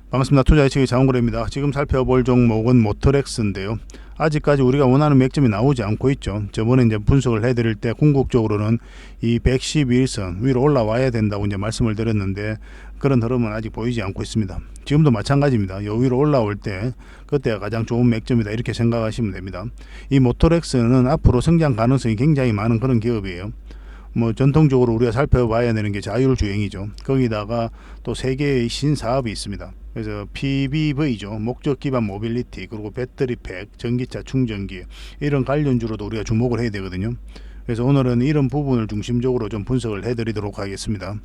반갑습니다. 투자예측의 장원거래입니다. 지금 살펴볼 종목은 모터렉스인데요. 아직까지 우리가 원하는 맥점이 나오지 않고 있죠. 저번에 이제 분석을 해드릴 때 궁극적으로는 이 111선 위로 올라와야 된다고 이제 말씀을 드렸는데 그런 흐름은 아직 보이지 않고 있습니다. 지금도 마찬가지입니다. 요 위로 올라올 때 그때가 가장 좋은 맥점이다 이렇게 생각하시면 됩니다. 이 모터렉스는 앞으로 성장 가능성이 굉장히 많은 그런 기업이에요. 뭐 전통적으로 우리가 살펴봐야 되는 게 자율주행이죠. 거기다가 또 세 개의 신사업이 있습니다. 그래서 PBV죠. 목적 기반 모빌리티, 그리고 배터리팩, 전기차 충전기, 이런 관련주로도 우리가 주목을 해야 되거든요. 그래서 오늘은 이런 부분을 중심적으로 좀 분석을 해드리도록 하겠습니다.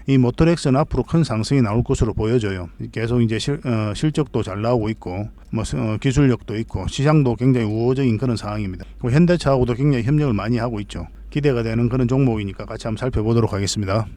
이 모터렉스는 앞으로 큰 상승이 나올 것으로 보여져요. 계속 이제 실적도 잘 나오고 있고, 기술력도 있고, 시장도 굉장히 우호적인 그런 상황입니다. 현대차하고도 굉장히 협력을 많이 하고 있죠. 기대가 되는 그런 종목이니까 같이 한번 살펴보도록 하겠습니다.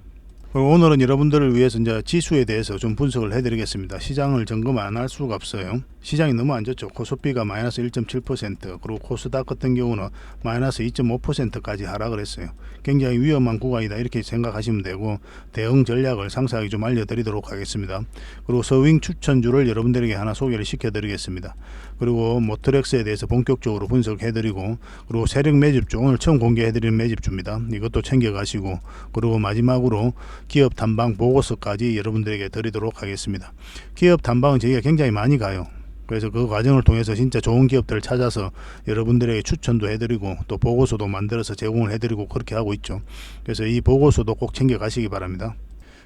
오늘은 여러분들을 위해서 이제 지수에 대해서 좀 분석을 해드리겠습니다. 시장을 점검 안 할 수가 없어요. 시장이 너무 안 좋죠. 코스피가 마이너스 1.7%, 그리고 코스닥 같은 경우는 마이너스 2.5%까지 하락을 했어요. 굉장히 위험한 구간이다 이렇게 생각하시면 되고, 대응 전략을 상세하게 좀 알려드리도록 하겠습니다. 그리고 서윙 추천주를 여러분들에게 하나 소개를 시켜드리겠습니다. 그리고 모터렉스에 대해서 본격적으로 분석해드리고, 그리고 세력 매집주, 오늘 처음 공개해드리는 매집주입니다. 이것도 챙겨가시고, 그리고 마지막으로 기업 탐방 보고서까지 여러분들에게 드리도록 하겠습니다. 기업 탐방은 저희가 굉장히 많이 가요. 그래서 그 과정을 통해서 진짜 좋은 기업들을 찾아서 여러분들에게 추천도 해드리고 또 보고서도 만들어서 제공을 해드리고 그렇게 하고 있죠. 그래서 이 보고서도 꼭 챙겨 가시기 바랍니다.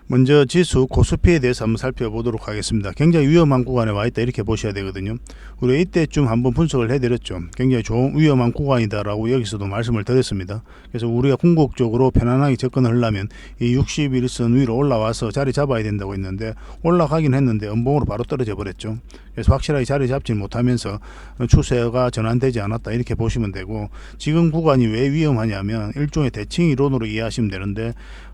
먼저 지수 코스피에 대해서 한번 살펴보도록 하겠습니다. 굉장히 위험한 구간에 와 있다 이렇게 보셔야 되거든요. 우리가 이때쯤 한번 분석을 해드렸죠. 굉장히 좋은 위험한 구간이다 라고 여기서도 말씀을 드렸습니다. 그래서 우리가 궁극적으로 편안하게 접근을 하려면 이 61선 위로 올라와서 자리 잡아야 된다고 했는데, 올라가긴 했는데 음봉으로 바로 떨어져 버렸죠. 그래서 확실하게 자리 잡지 못하면서 추세가 전환되지 않았다 이렇게 보시면 되고, 지금 구간이 왜 위험하냐면 일종의 대칭 이론으로 이해하시면 되는데,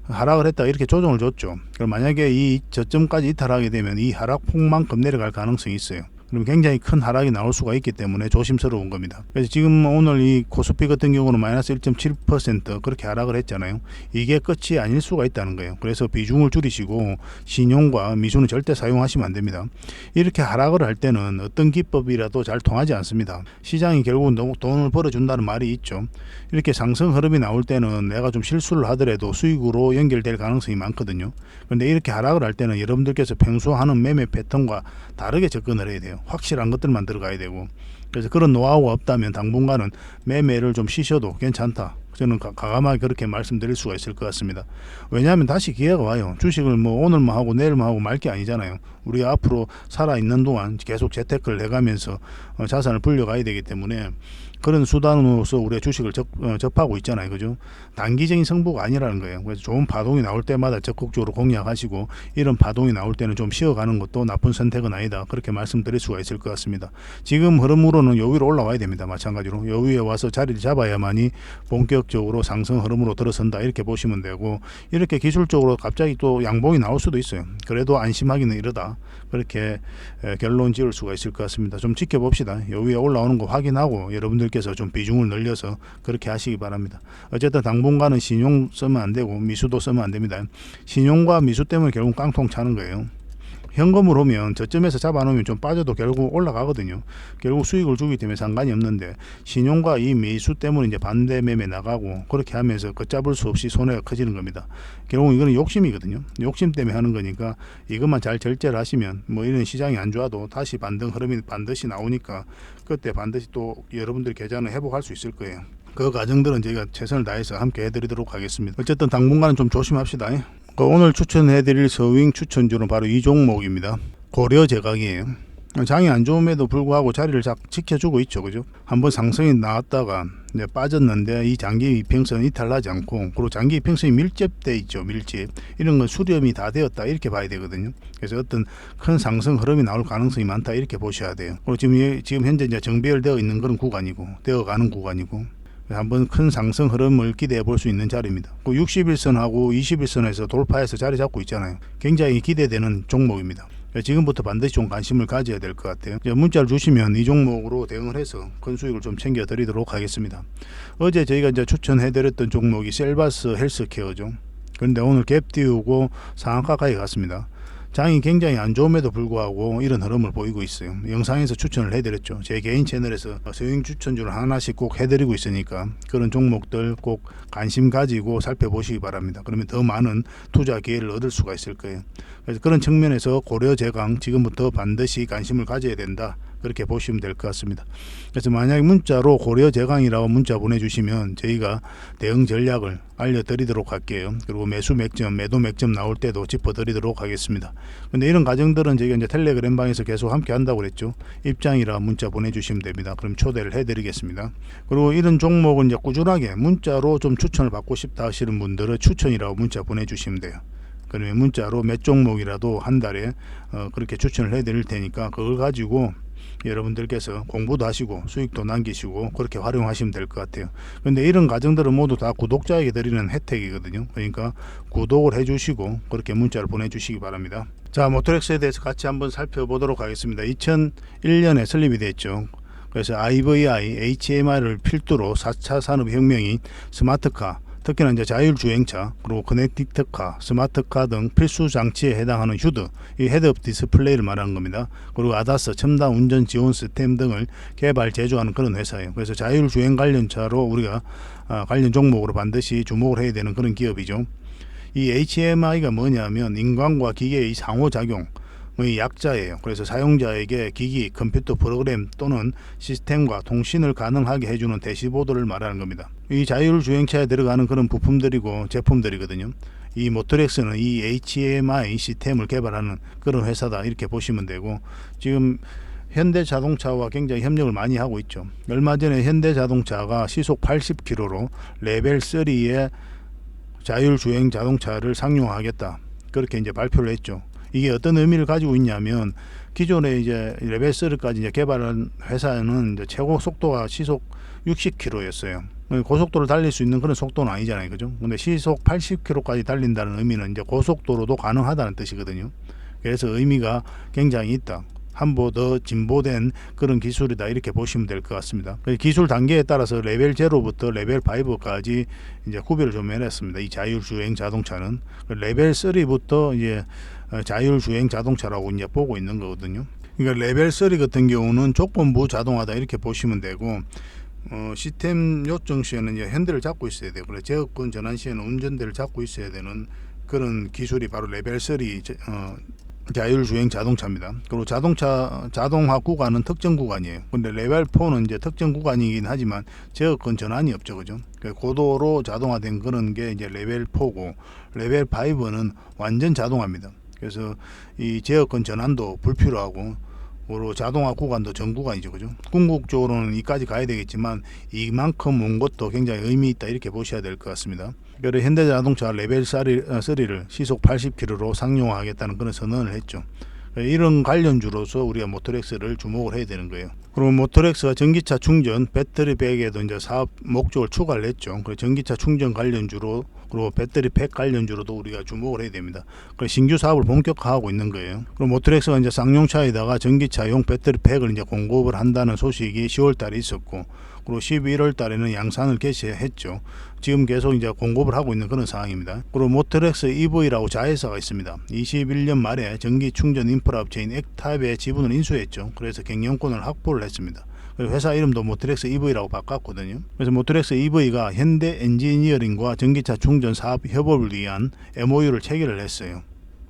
하락을 했다 이렇게 조정을 줬죠. 그럼 만약에 이 저점까지 이탈하게 되면 이 하락폭만큼 내려갈 가능성이 있어요. 그럼 굉장히 큰 하락이 나올 수가 있기 때문에 조심스러운 겁니다. 그래서 지금 오늘 이 코스피 같은 경우는 마이너스 1.7% 그렇게 하락을 했잖아요. 이게 끝이 아닐 수가 있다는 거예요. 그래서 비중을 줄이시고 신용과 미수는 절대 사용하시면 안 됩니다. 이렇게 하락을 할 때는 어떤 기법이라도 잘 통하지 않습니다. 시장이 결국은 돈을 벌어준다는 말이 있죠. 이렇게 상승 흐름이 나올 때는 내가 좀 실수를 하더라도 수익으로 연결될 가능성이 많거든요. 그런데 이렇게 하락을 할 때는 여러분들께서 평소 하는 매매 패턴과 다르게 접근을 해야 돼요. 확실한 것들만 들어가야 되고, 그래서 그런 노하우가 없다면 당분간은 매매를 좀 쉬셔도 괜찮다. 저는 과감하게 그렇게 말씀드릴 수가 있을 것 같습니다. 왜냐하면 다시 기회가 와요. 주식을 뭐 오늘만 하고 내일만 하고 말 게 아니잖아요. 우리가 앞으로 살아있는 동안 계속 재테크를 해가면서 자산을 불려가야 되기 때문에 그런 수단으로서 우리가 주식을 접하고 있잖아요. 그죠? 단기적인 승부가 아니라는 거예요. 그래서 좋은 파동이 나올 때마다 적극적으로 공략하시고, 이런 파동이 나올 때는 좀 쉬어가는 것도 나쁜 선택은 아니다. 그렇게 말씀드릴 수가 있을 것 같습니다. 지금 흐름으로는 요 위로 올라와야 됩니다. 마찬가지로 요 위에 와서 자리를 잡아야만이 본격적으로 상승 흐름으로 들어선다 이렇게 보시면 되고, 이렇게 기술적으로 갑자기 또 양봉이 나올 수도 있어요. 그래도 안심하기는 이르다. 그렇게 결론 지을 수가 있을 것 같습니다. 좀 지켜봅시다. 요 위에 올라오는 거 확인하고 여러분들께서 좀 비중을 늘려서 그렇게 하시기 바랍니다. 어쨌든 당분간은 신용 쓰면 안 되고 미수도 쓰면 안 됩니다. 신용과 미수 때문에 결국 깡통 차는 거예요. 현금으로 오면 저점에서 잡아놓으면 좀 빠져도 결국 올라가거든요. 결국 수익을 주기 때문에 상관이 없는데, 신용과 이 매수 때문에 이제 반대 매매 나가고 그렇게 하면서 걷잡을 수 없이 손해가 커지는 겁니다. 결국 이거는 욕심이거든요. 욕심 때문에 하는 거니까 이것만 잘 절제를 하시면 뭐 이런 시장이 안 좋아도 다시 반등 흐름이 반드시 나오니까 그때 반드시 또 여러분들 계좌는 회복할 수 있을 거예요. 그 과정들은 저희가 최선을 다해서 함께 해드리도록 하겠습니다. 어쨌든 당분간은 좀 조심합시다. 오늘 추천해드릴 서윙 추천주는 바로 이 종목입니다. 고려제각이에요. 장이 안 좋음에도 불구하고 자리를 지켜주고 있죠. 그죠? 한번 상승이 나왔다가 이제 빠졌는데 이 장기 이평선 이탈하지 않고, 그리고 장기 이평선이 밀집돼 있죠. 밀집. 이런 건 수렴이 다 되었다 이렇게 봐야 되거든요. 그래서 어떤 큰 상승 흐름이 나올 가능성이 많다 이렇게 보셔야 돼요. 그리고 지금 현재 이제 정배열되어 있는 그런 구간이고, 되어가는 구간이고, 한번 큰 상승 흐름을 기대해 볼 수 있는 자리입니다. 61선하고 21선에서 돌파해서 자리 잡고 있잖아요. 굉장히 기대되는 종목입니다. 지금부터 반드시 좀 관심을 가져야 될 것 같아요. 문자를 주시면 이 종목으로 대응을 해서 큰 수익을 좀 챙겨 드리도록 하겠습니다. 어제 저희가 이제 추천해 드렸던 종목이 셀바스 헬스케어죠. 그런데 오늘 갭 띄우고 상한가까지 갔습니다. 장이 굉장히 안 좋음에도 불구하고 이런 흐름을 보이고 있어요. 영상에서 추천을 해드렸죠. 제 개인 채널에서 서행 추천주를 하나씩 꼭 해드리고 있으니까 그런 종목들 꼭 관심 가지고 살펴보시기 바랍니다. 그러면 더 많은 투자 기회를 얻을 수가 있을 거예요. 그래서 그런 측면에서 고려 제강 지금부터 반드시 관심을 가져야 된다, 그렇게 보시면 될 것 같습니다. 그래서 만약 문자로 고려 제강이라고 문자 보내주시면 저희가 대응 전략을 알려드리도록 할게요. 그리고 매수 맥점, 매도 맥점 나올 때도 짚어드리도록 하겠습니다. 근데 이런 과정들은 저희가 이제 텔레그램 방에서 계속 함께 한다고 그랬죠. 입장이라 문자 보내주시면 됩니다. 그럼 초대를 해드리겠습니다. 그리고 이런 종목은 이제 꾸준하게 문자로 좀 추천을 받고 싶다 하시는 분들은 추천이라고 문자 보내주시면 돼요. 그러면 문자로 몇 종목이라도 한 달에 그렇게 추천을 해드릴 테니까 그걸 가지고 여러분들께서 공부도 하시고 수익도 남기시고 그렇게 활용하시면 될 것 같아요. 근데 이런 과정들은 모두 다 구독자에게 드리는 혜택이거든요. 그러니까 구독을 해주시고 그렇게 문자를 보내주시기 바랍니다. 자, 모토렉스에 대해서 같이 한번 살펴보도록 하겠습니다. 2001년에 설립이 됐죠. 그래서 IVI, HMI를 필두로 4차 산업혁명인 스마트카, 특히나 이제 자율주행차, 그리고 커넥티드카, 스마트카 등 필수 장치에 해당하는 휴드, 이 헤드업 디스플레이를 말하는 겁니다. 그리고 아다스, 첨단 운전 지원 시스템 등을 개발 제조하는 그런 회사예요. 그래서 자율주행 관련차로 우리가 관련 종목으로 반드시 주목을 해야 되는 그런 기업이죠. 이 HMI가 뭐냐면 인간과 기계의 상호작용 약자예요. 그래서 사용자에게 기기, 컴퓨터 프로그램 또는 시스템과 통신을 가능하게 해주는 대시보드를 말하는 겁니다. 이 자율주행차에 들어가는 그런 부품들이고 제품들이거든요. 이 모토렉스는 이 HMI 시스템을 개발하는 그런 회사다, 이렇게 보시면 되고, 지금 현대자동차와 굉장히 협력을 많이 하고 있죠. 얼마 전에 현대자동차가 시속 80km로 레벨 3의 자율주행 자동차를 상용화하겠다, 그렇게 이제 발표를 했죠. 이게 어떤 의미를 가지고 있냐면, 기존에 이제 레벨 3까지 이제 개발한 회사는 이제 최고 속도가 시속 60km였어요. 고속도로를 달릴 수 있는 그런 속도는 아니잖아요, 그죠? 근데 시속 80km까지 달린다는 의미는 이제 고속도로도 가능하다는 뜻이거든요. 그래서 의미가 굉장히 있다. 한보 더 진보된 그런 기술이다, 이렇게 보시면 될 것 같습니다. 기술 단계에 따라서 레벨 0부터 레벨 5까지 이제 구별을 좀 해놨습니다. 이 자율주행 자동차는 레벨 3부터 이제 자율주행 자동차라고 이제 보고 있는 거거든요. 그러니까 레벨 3 같은 경우는 조건부 자동화다, 이렇게 보시면 되고, 시스템 요청 시에는 이제 핸들을 잡고 있어야 돼요. 그래서 제어권 전환 시에는 운전대를 잡고 있어야 되는 그런 기술이 바로 레벨 3 자율주행 자동차입니다. 그리고 자동화 구간은 특정 구간이에요. 근데 레벨 4는 이제 특정 구간이긴 하지만 제어권 전환이 없죠, 그죠? 고도로 자동화된 그런 게 이제 레벨 4고, 레벨 5는 완전 자동화입니다. 그래서 이 제어권 전환도 불필요하고, 그리고 자동화 구간도 전 구간이죠, 그죠? 궁극적으로는 이까지 가야 되겠지만 이만큼 온 것도 굉장히 의미 있다, 이렇게 보셔야 될 것 같습니다. 그래서 현대자동차 레벨 3를 시속 80km로 상용화하겠다는 그런 선언을 했죠. 이런 관련주로서 우리가 모토렉스를 주목을 해야 되는 거예요. 그리고 모토렉스가 전기차 충전, 배터리백에도 이제 사업 목적을 추가를 했죠. 그래서 전기차 충전 관련주로, 그리고 배터리팩 관련주로도 우리가 주목을 해야 됩니다. 그래서 신규 사업을 본격화하고 있는 거예요. 그리고 모토렉스가 이제 쌍용차에다가 전기차용 배터리팩을 이제 공급을 한다는 소식이 10월 달에 있었고, 그리고 11월 달에는 양산을 개시했죠. 지금 계속 이제 공급을 하고 있는 그런 상황입니다. 그리고 모토렉스 EV라고 자회사가 있습니다. 21년 말에 전기 충전 인프라 업체인 액탑의 지분을 인수했죠. 그래서 경영권을 확보를 했습니다. 회사 이름도 모토렉스 EV라고 바꿨거든요. 그래서 모토렉스 EV가 현대 엔지니어링과 전기차 충전 사업 협업을 위한 MOU를 체결을 했어요.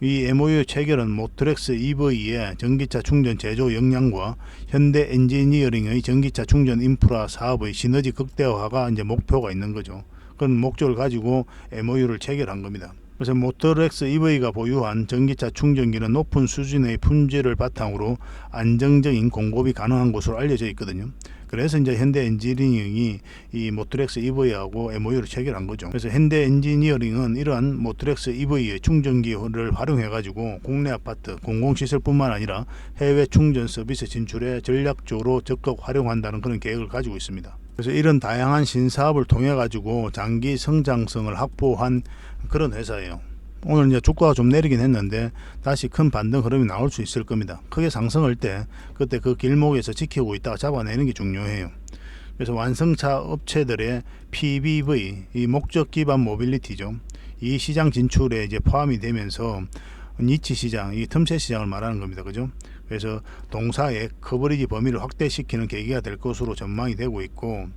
이 MOU 체결은 모토렉스 EV의 전기차 충전 제조 역량과 현대 엔지니어링의 전기차 충전 인프라 사업의 시너지 극대화가 이제 목표가 있는 거죠. 그런 목적을 가지고 MOU를 체결한 겁니다. 그래서 모토렉스 EV가 보유한 전기차 충전기는 높은 수준의 품질을 바탕으로 안정적인 공급이 가능한 것으로 알려져 있거든요. 그래서 이제 현대 엔지니어링이 이 모토렉스 EV하고 MOU를 체결한 거죠. 그래서 현대 엔지니어링은 이러한 모토렉스 EV의 충전기를 활용해 가지고 국내 아파트, 공공시설뿐만 아니라 해외 충전 서비스 진출에 전략적으로 적극 활용한다는 그런 계획을 가지고 있습니다. 그래서 이런 다양한 신사업을 통해 가지고 장기 성장성을 확보한 그런 회사예요. 오늘 이제 주가가 좀 내리긴 했는데 다시 큰 반등 흐름이 나올 수 있을 겁니다. 크게 상승할 때 그때 그 길목에서 지키고 있다가 잡아내는 게 중요해요. 그래서 완성차 업체들의 PBV, 이 목적 기반 모빌리티죠. 이 시장 진출에 이제 포함이 되면서 니치 시장, 이 틈새 시장을 말하는 겁니다. 그죠? 그래서 동사의 커버리지 범위를 확대시키는 계기가 될 것으로 전망이 되고 있고,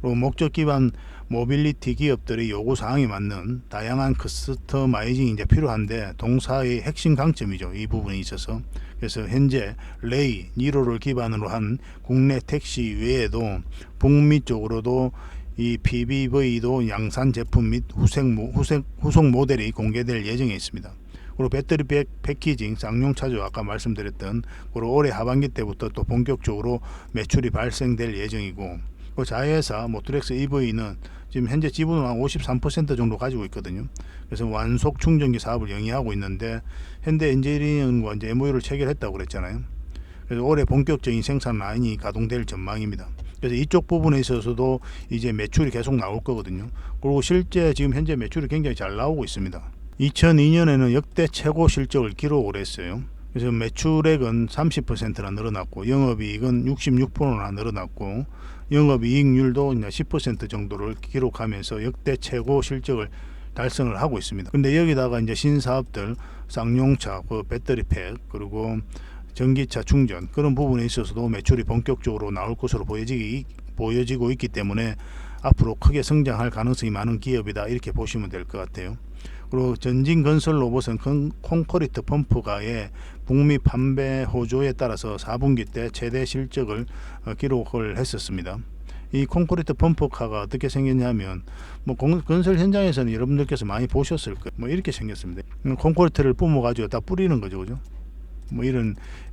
그리고 목적 기반 모빌리티 기업들의 요구 사항에 맞는 다양한 커스터마이징이 이제 필요한데, 동사의 핵심 강점이죠. 이 부분에 있어서. 그래서 현재 레이, 니로를 기반으로 한 국내 택시 외에도 북미 쪽으로도 이 PBV도 양산 제품 및 후속 모델이 공개될 예정에 있습니다. 그리고 배터리 패키징, 쌍용차죠. 아까 말씀드렸던, 그리고 올해 하반기 때부터 또 본격적으로 매출이 발생될 예정이고, 그 자회사 모토렉스 EV는 지금 현재 지분을 한 53% 정도 가지고 있거든요. 그래서 완속 충전기 사업을 영위하고 있는데, 현대 엔지니어링과 이제 MOU를 체결했다고 그랬잖아요. 그래서 올해 본격적인 생산 라인이 가동될 전망입니다. 그래서 이쪽 부분에 있어서도 이제 매출이 계속 나올 거거든요. 그리고 실제 지금 현재 매출이 굉장히 잘 나오고 있습니다. 2002년에는 역대 최고 실적을 기록을 했어요. 그래서 매출액은 30%나 늘어났고, 영업이익은 66%나 늘어났고, 영업이익률도 10% 정도를 기록하면서 역대 최고 실적을 달성을 하고 있습니다. 근데 여기다가 이제 신사업들, 쌍용차, 배터리 팩, 그리고 전기차 충전, 그런 부분에 있어서도 매출이 본격적으로 나올 것으로 보여지고 있기 때문에 앞으로 크게 성장할 가능성이 많은 기업이다, 이렇게 보시면 될 것 같아요. 그리고 전진 건설 로봇은 콘크리트 펌프가의 북미 판매 호조에 따라서 4분기 때 최대 실적을 기록을 했었습니다. 이 콘크리트 펌프카가 어떻게 생겼냐면, 건설 현장에서는 여러분들께서 많이 보셨을 거예요. 이렇게 생겼습니다. 콘크리트를 뿜어 가지고 다 뿌리는 거죠, 그죠?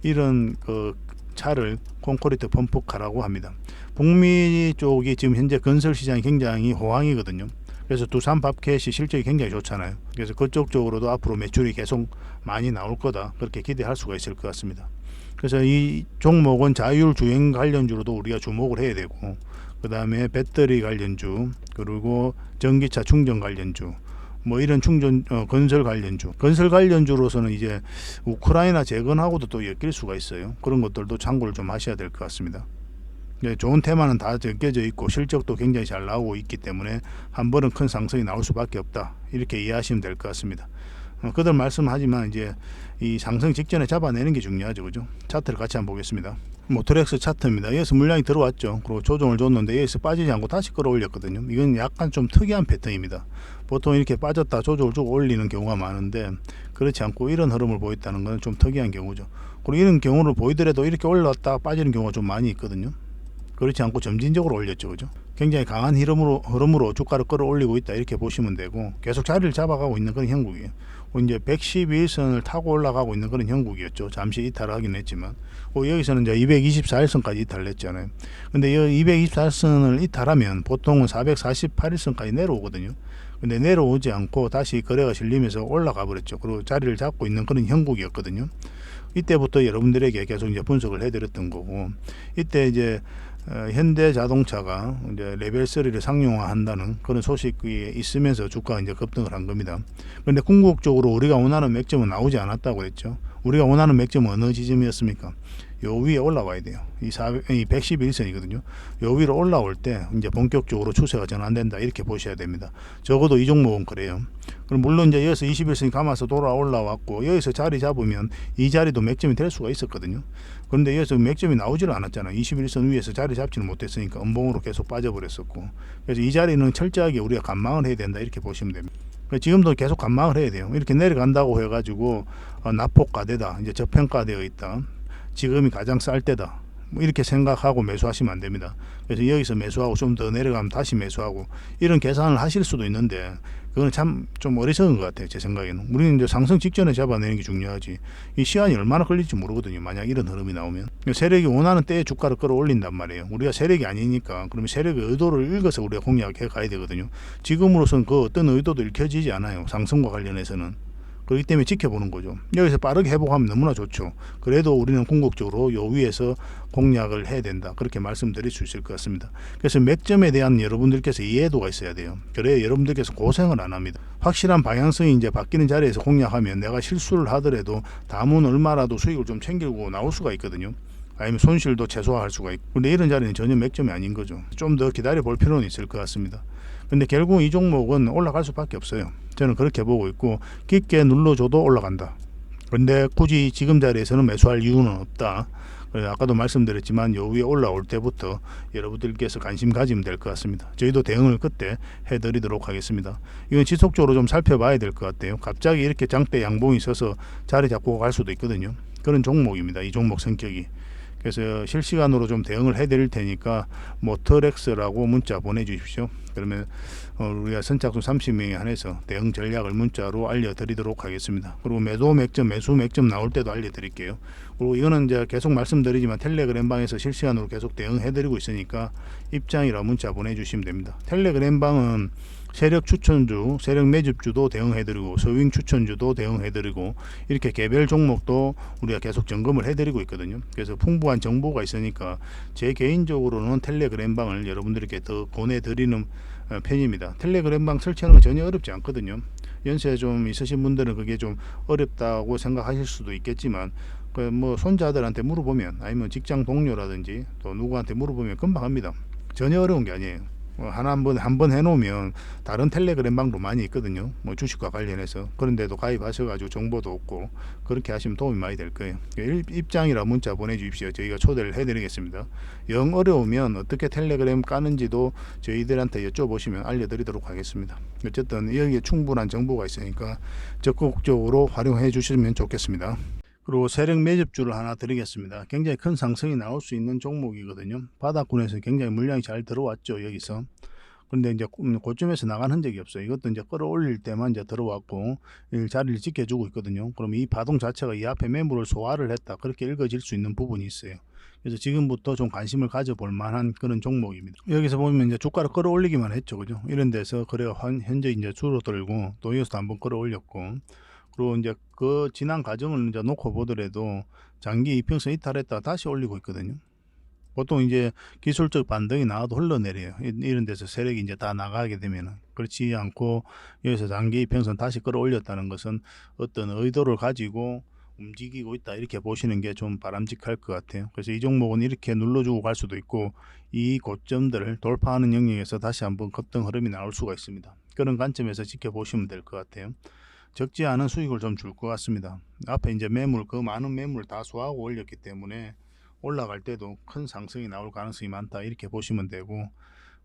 이런 그 차를 콘크리트 펌프카라고 합니다. 북미 쪽이 지금 현재 건설 시장이 굉장히 호황이거든요. 그래서 두산 밥캣이 실적이 굉장히 좋잖아요. 그래서 그쪽 쪽으로도 앞으로 매출이 계속 많이 나올 거다, 그렇게 기대할 수가 있을 것 같습니다. 그래서 이 종목은 자율주행 관련주로도 우리가 주목을 해야 되고, 그 다음에 배터리 관련주, 그리고 전기차 충전 관련주, 이런 건설 관련주로서는 이제 우크라이나 재건하고도 또 엮일 수가 있어요. 그런 것들도 참고를 좀 하셔야 될 것 같습니다. 좋은 테마는 다 엮여져 있고 실적도 굉장히 잘 나오고 있기 때문에 한 번은 큰 상승이 나올 수밖에 없다, 이렇게 이해하시면 될 것 같습니다. 그들 말씀하지만 이제 이 상승 직전에 잡아내는 게 중요하죠, 그죠? 차트를 같이 한번 보겠습니다. 모토렉스 차트입니다. 여기서 물량이 들어왔죠. 그리고 조정을 줬는데 여기서 빠지지 않고 다시 끌어올렸거든요. 이건 약간 좀 특이한 패턴입니다. 보통 이렇게 빠졌다 조정을 주고 올리는 경우가 많은데, 그렇지 않고 이런 흐름을 보였다는 것은 좀 특이한 경우죠. 그리고 이런 경우를 보이더라도 이렇게 올라왔다 빠지는 경우가 좀 많이 있거든요. 그렇지 않고 점진적으로 올렸죠, 그죠? 굉장히 강한 흐름으로 주가를 끌어올리고 있다, 이렇게 보시면 되고, 계속 자리를 잡아가고 있는 그런 형국이에요. 이제 111선을 타고 올라가고 있는 그런 형국이었죠. 잠시 이탈을 하긴 했지만, 여기서는 이제 224일선까지 이탈을 했잖아요. 근데 이 224선을 이탈하면 보통은 448일선까지 내려오거든요. 근데 내려오지 않고 다시 거래가 실리면서 올라가 버렸죠. 그리고 자리를 잡고 있는 그런 형국이었거든요. 이때부터 여러분들에게 계속 이제 분석을 해드렸던 거고, 이때 이제 현대자동차가 이제 레벨 3를 상용화한다는 그런 소식이 있으면서 주가가 이제 급등을 한 겁니다. 그런데 궁극적으로 우리가 원하는 맥점은 나오지 않았다고 했죠. 우리가 원하는 맥점은 어느 지점이었습니까? 요 위에 올라와야 돼요. 이 111선이거든요. 요 위로 올라올 때 이제 본격적으로 추세가 전환된다, 이렇게 보셔야 됩니다. 적어도 이 종목은 그래요. 그럼 물론 이제 여기서 21선이 감아서 올라왔고, 여기서 자리 잡으면 이 자리도 맥점이 될 수가 있었거든요. 그런데 여기서 맥점이 나오지를 않았잖아요. 21선 위에서 자리 잡지는 못했으니까 음봉으로 계속 빠져버렸었고, 그래서 이 자리는 철저하게 우리가 관망을 해야 된다, 이렇게 보시면 됩니다. 지금도 계속 관망을 해야 돼요. 이렇게 내려간다고 해가지고 낙폭과대다, 이제 저평가되어 있다, 지금이 가장 쌀 때다, 이렇게 생각하고 매수하시면 안 됩니다. 그래서 여기서 매수하고 좀 더 내려가면 다시 매수하고, 이런 계산을 하실 수도 있는데, 그거는 참 좀 어리석은 것 같아요, 제 생각에는. 우리는 이제 상승 직전에 잡아내는 게 중요하지, 이 시간이 얼마나 걸릴지 모르거든요, 만약 이런 흐름이 나오면. 세력이 원하는 때에 주가를 끌어올린단 말이에요. 우리가 세력이 아니니까, 그러면 세력의 의도를 읽어서 우리가 공략해 가야 되거든요. 지금으로서는 그 어떤 의도도 읽혀지지 않아요, 상승과 관련해서는. 그렇기 때문에 지켜보는 거죠. 여기서 빠르게 회복하면 너무나 좋죠. 그래도 우리는 궁극적으로 요 위에서 공략을 해야 된다, 그렇게 말씀드릴 수 있을 것 같습니다. 그래서 맥점에 대한 여러분들께서 이해도가 있어야 돼요. 그래야 여러분들께서 고생을 안 합니다. 확실한 방향성이 이제 바뀌는 자리에서 공략하면 내가 실수를 하더라도 담은 얼마라도 수익을 좀 챙기고 나올 수가 있거든요. 아니면 손실도 최소화할 수가 있고. 근데 이런 자리는 전혀 맥점이 아닌 거죠. 좀 더 기다려 볼 필요는 있을 것 같습니다. 근데 결국 이 종목은 올라갈 수밖에 없어요. 저는 그렇게 보고 있고, 깊게 눌러줘도 올라간다. 근데 굳이 지금 자리에서는 매수할 이유는 없다. 그래서 아까도 말씀드렸지만 요 위에 올라올 때부터 여러분들께서 관심 가지면 될 것 같습니다. 저희도 대응을 그때 해드리도록 하겠습니다. 이건 지속적으로 좀 살펴봐야 될 것 같아요. 갑자기 이렇게 장대 양봉이 있어서 자리 잡고 갈 수도 있거든요. 그런 종목입니다. 이 종목 성격이. 그래서 실시간으로 좀 대응을 해드릴 테니까 모터렉스라고 문자 보내주십시오. 그러면 우리가 선착순 30명에 한해서 대응 전략을 문자로 알려드리도록 하겠습니다. 그리고 매도 맥점, 매수 맥점 나올 때도 알려드릴게요. 그리고 이거는 이제 계속 말씀드리지만 텔레그램 방에서 실시간으로 계속 대응해드리고 있으니까 입장이라 문자 보내주시면 됩니다. 텔레그램 방은 세력 추천주, 세력 매집주도 대응해드리고 서윙 추천주도 대응해드리고 이렇게 개별 종목도 우리가 계속 점검을 해드리고 있거든요. 그래서 풍부한 정보가 있으니까 제 개인적으로는 텔레그램 방을 여러분들께 더 권해드리는 편입니다. 텔레그램 방 설치하는 건 전혀 어렵지 않거든요. 연세 좀 있으신 분들은 그게 좀 어렵다고 생각하실 수도 있겠지만 뭐 손자들한테 물어보면 아니면 직장 동료라든지 또 누구한테 물어보면 금방 합니다. 전혀 어려운 게 아니에요. 한번 해놓으면 다른 텔레그램 방도 많이 있거든요. 뭐 주식과 관련해서 그런데도 가입하셔가지고 정보도 얻고 그렇게 하시면 도움이 많이 될 거예요. 입장이라 문자 보내주십시오. 저희가 초대를 해드리겠습니다. 영 어려우면 어떻게 텔레그램 까는지도 저희들한테 여쭤보시면 알려드리도록 하겠습니다. 어쨌든 여기에 충분한 정보가 있으니까 적극적으로 활용해 주시면 좋겠습니다. 그리고 세력 매집주를 하나 드리겠습니다. 굉장히 큰 상승이 나올 수 있는 종목이거든요. 바닥권에서 굉장히 물량이 잘 들어왔죠, 여기서. 근데 이제 고점에서 나간 흔적이 없어요. 이것도 이제 끌어올릴 때만 이제 들어왔고 자리를 지켜주고 있거든요. 그럼 이 파동 자체가 이 앞에 매물을 소화를 했다, 그렇게 읽어질 수 있는 부분이 있어요. 그래서 지금부터 좀 관심을 가져볼 만한 그런 종목입니다. 여기서 보면 이제 주가를 끌어올리기만 했죠, 그죠? 이런 데서 그래가 현재 이제 줄어들고 또 이어서 한번 끌어올렸고. 그리고 이제 그 지난 과정을 이제 놓고 보더라도 장기 이평선 이탈했다가 다시 올리고 있거든요. 보통 이제 기술적 반등이 나와도 흘러내려요. 이런 데서 세력이 이제 다 나가게 되면은. 그렇지 않고 여기서 장기 이평선 다시 끌어올렸다는 것은 어떤 의도를 가지고 움직이고 있다, 이렇게 보시는 게 좀 바람직할 것 같아요. 그래서 이 종목은 이렇게 눌러주고 갈 수도 있고 이 고점들을 돌파하는 영역에서 다시 한번 급등 흐름이 나올 수가 있습니다. 그런 관점에서 지켜보시면 될 것 같아요. 적지 않은 수익을 좀 줄 것 같습니다. 앞에 이제 매물, 그 많은 매물을 다 소화하고 올렸기 때문에 올라갈 때도 큰 상승이 나올 가능성이 많다, 이렇게 보시면 되고.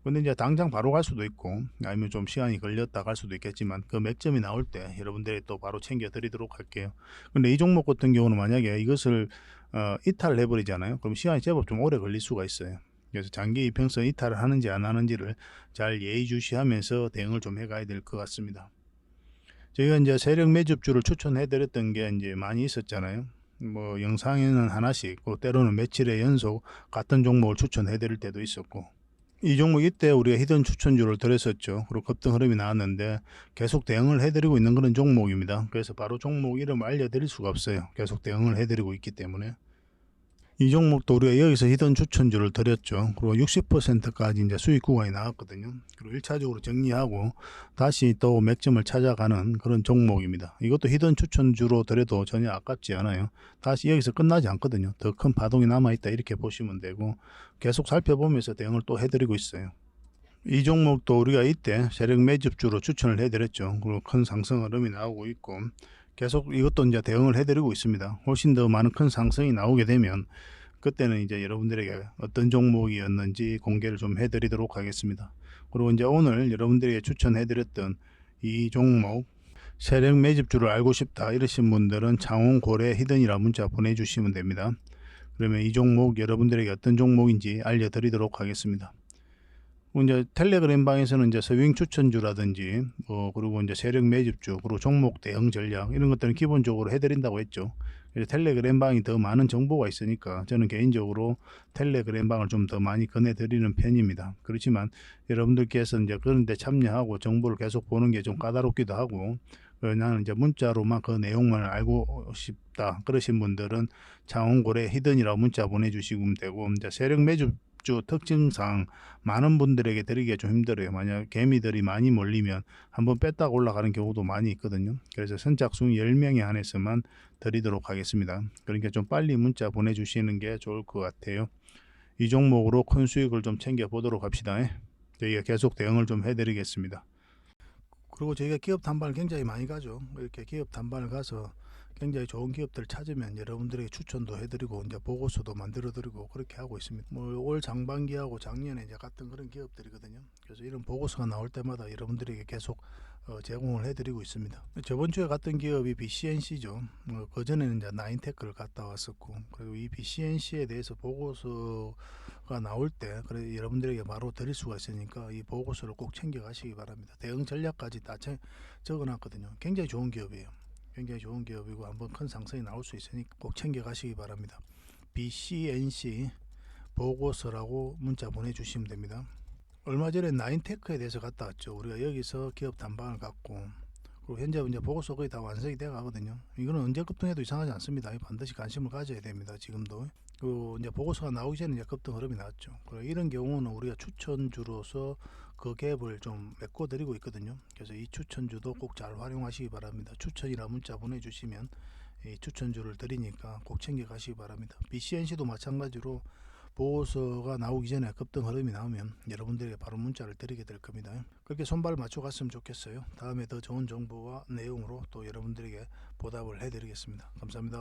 근데 이제 당장 바로 갈 수도 있고 아니면 좀 시간이 걸렸다 갈 수도 있겠지만 그 맥점이 나올 때 여러분들이 또 바로 챙겨 드리도록 할게요. 근데 이 종목 같은 경우는 만약에 이것을 이탈을 해버리잖아요. 그럼 시간이 제법 좀 오래 걸릴 수가 있어요. 그래서 장기 이평선 이탈을 하는지 안 하는지를 잘 예의주시하면서 대응을 좀 해가야 될 것 같습니다. 저희가 이제 세력 매집주를 추천해 드렸던 게 이제 많이 있었잖아요. 뭐 영상에는 하나씩, 때로는 며칠의 연속 같은 종목을 추천해 드릴 때도 있었고, 이 종목 이때 우리가 히든 추천주를 드렸었죠. 그리고 급등 흐름이 나왔는데 계속 대응을 해드리고 있는 그런 종목입니다. 그래서 바로 종목 이름을 알려드릴 수가 없어요. 계속 대응을 해드리고 있기 때문에. 이 종목도 우리가 여기서 히든 추천주를 드렸죠. 그리고 60%까지 이제 수익 구간이 나왔거든요. 그리고 1차적으로 정리하고 다시 또 맥점을 찾아가는 그런 종목입니다. 이것도 히든 추천주로 드려도 전혀 아깝지 않아요. 다시 여기서 끝나지 않거든요. 더 큰 파동이 남아있다, 이렇게 보시면 되고 계속 살펴보면서 대응을 또 해드리고 있어요. 이 종목도 우리가 이때 세력 매집주로 추천을 해드렸죠. 그리고 큰 상승 흐름이 나오고 있고 계속 이것도 이제 대응을 해드리고 있습니다. 훨씬 더 많은 큰 상승이 나오게 되면 그때는 이제 여러분들에게 어떤 종목이었는지 공개를 좀 해드리도록 하겠습니다. 그리고 이제 오늘 여러분들에게 추천해드렸던 이 종목 세력 매집주를 알고 싶다 이러신 분들은 창원 고래 히든이라 문자 보내주시면 됩니다. 그러면 이 종목 여러분들에게 어떤 종목인지 알려드리도록 하겠습니다. 이제 텔레그램 방에서는 이제 서윙 추천주라든지 그리고 이제 세력 매집주, 그리고 종목 대응 전략, 이런 것들은 기본적으로 해드린다고 했죠. 그래서 텔레그램 방이 더 많은 정보가 있으니까 저는 개인적으로 텔레그램 방을 좀 더 많이 권해드리는 편입니다. 그렇지만 여러분들께서 이제 그런 데 참여하고 정보를 계속 보는 게 좀 까다롭기도 하고 나는 이제 문자로만 그 내용만 알고 싶다 그러신 분들은 창원고래 히든이라고 문자 보내주시면 되고, 이제 세력 매집주 특징상 많은 분들에게 드리기가 좀 힘들어요. 만약 개미들이 많이 몰리면 한번 뺐다가 올라가는 경우도 많이 있거든요. 그래서 선착순 10명에 한해서만 드리도록 하겠습니다. 그러니까 좀 빨리 문자 보내주시는 게 좋을 것 같아요. 이 종목으로 큰 수익을 좀 챙겨 보도록 합시다. 저희가 계속 대응을 좀 해드리겠습니다. 그리고 저희가 기업 단발을 굉장히 많이 가죠. 이렇게 기업 단발을 가서 굉장히 좋은 기업들 찾으면 여러분들에게 추천도 해드리고 이제 보고서도 만들어드리고 그렇게 하고 있습니다. 뭐 올 상반기하고 작년에 이제 갔던 그런 기업들이거든요. 그래서 이런 보고서가 나올 때마다 여러분들에게 계속 제공을 해드리고 있습니다. 저번 주에 갔던 기업이 BCNC죠. 그 전에는 이제 나인테크를 갔다 왔었고, 그리고 이 BCNC에 대해서 보고서가 나올 때 그래 여러분들에게 바로 드릴 수가 있으니까 이 보고서를 꼭 챙겨가시기 바랍니다. 대응 전략까지 다 적어놨거든요. 굉장히 좋은 기업이에요. 굉장히 좋은 기업이고 한번 큰 상승이 나올 수 있으니까 꼭 챙겨가시기 바랍니다. BCNC 보고서라고 문자 보내주시면 됩니다. 얼마 전에 나인테크에 대해서 갔다 왔죠. 우리가 여기서 기업 단방을 갖고, 그리고 현재 이제 보고서 거의 다 완성이 돼 가거든요. 이거는 언제 급등해도 이상하지 않습니다. 반드시 관심을 가져야 됩니다. 지금도. 그 이제 보고서가 나오기 전에 이제 급등 흐름이 나왔죠. 그리고 이런 경우는 우리가 추천주로서 그 갭을 좀 메꿔 드리고 있거든요. 그래서 이 추천주도 꼭 잘 활용하시기 바랍니다. 추천이라 문자 보내주시면 이 추천주를 드리니까 꼭 챙겨 가시기 바랍니다. BCNC도 마찬가지로 보고서가 나오기 전에 급등 흐름이 나오면 여러분들에게 바로 문자를 드리게 될 겁니다. 그렇게 손발 맞춰 갔으면 좋겠어요. 다음에 더 좋은 정보와 내용으로 또 여러분들에게 보답을 해드리겠습니다. 감사합니다.